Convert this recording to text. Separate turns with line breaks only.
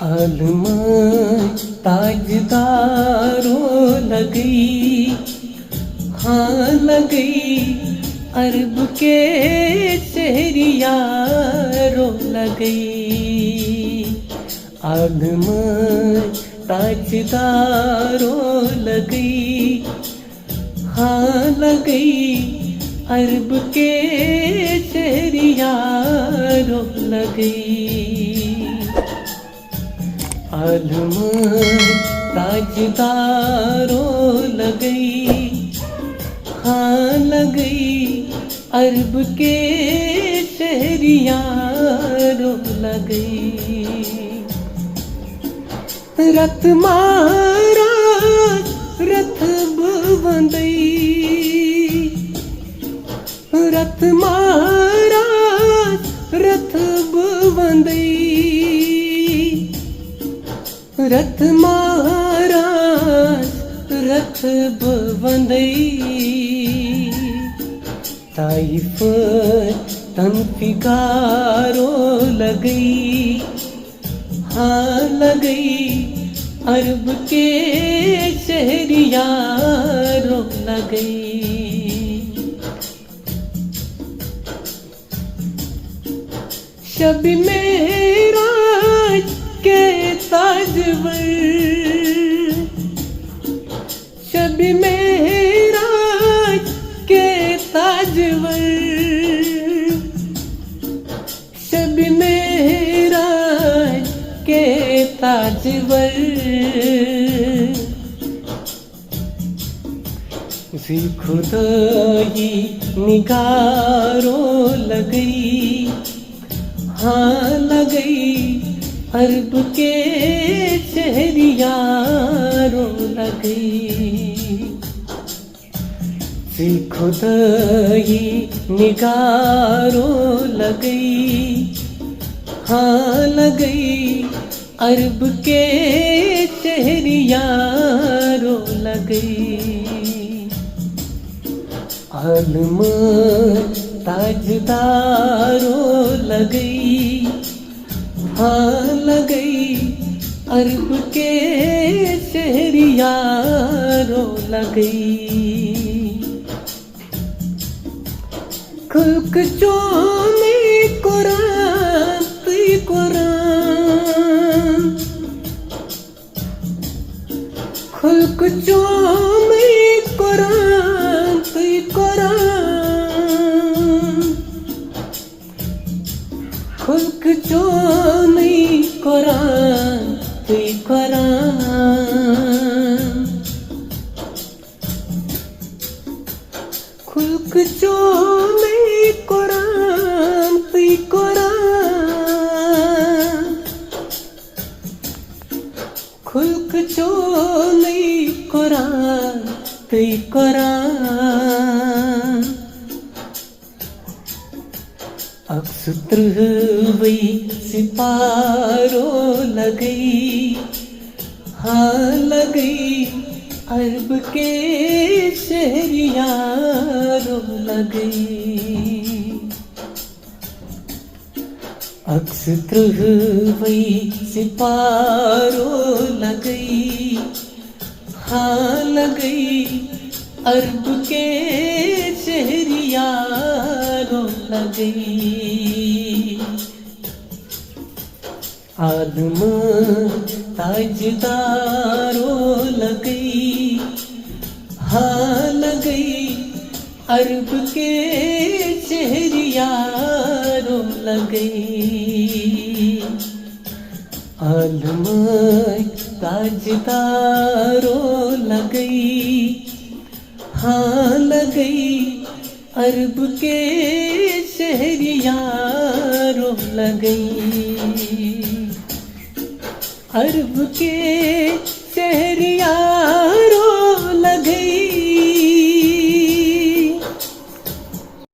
आलमां ताजदारों लगई, हाँ लगई अरब के शहरियारों लगई। आलमां ताजदारों लगई, हाँ लगई अरब के शहरियारों लगई। आलमां ताजदारों लगई, हाँ लगई अरब के शहरियारों लगई। रत महाराज रथ बंदई, रथ महाराज रथ बंदई, रथ महाराज रथ बंदई। ताइफ तनफिगारों लगई, हाँ लगई अरब के शहरियारों लगई। शब मेराज के ताजवर, शब मेराज के ताजवर, शब मेराज के ताजवर। उसी खुदाई निगारों लगई, हाँ लगई अरब के शहरियारों लगई। सी खुदाई निगारों लगई, हाँ लगई अरब के शहरियारों लगई। आलमां ताजदारों लगई, हाँ लगई अरब के शहरियारों लगई। खुल्क चोमे कुरान तुई कुरान, खुल्क चोमे कुरान तुई कुरान, खुल्क चोमे कुरान तुई कुरान, खुल्क चोमे कुरान तुई कुरान, खुल्क चोमे कुरान तुई कुरान। अक्सुत्र वही सिपारों लगई, हाँ लगई अरब के शहरियारों लगई। अक्सुत्र वही सिपारों लगई, हाँ लगई अरब के शहरियारों लगई। आलमां ताजदारों लगई, हाँ लगई अरब के शहरियारों लगई। आलमां ताजदारों लगई, हाँ लगई अरब के शहरियारों लगई। अरब के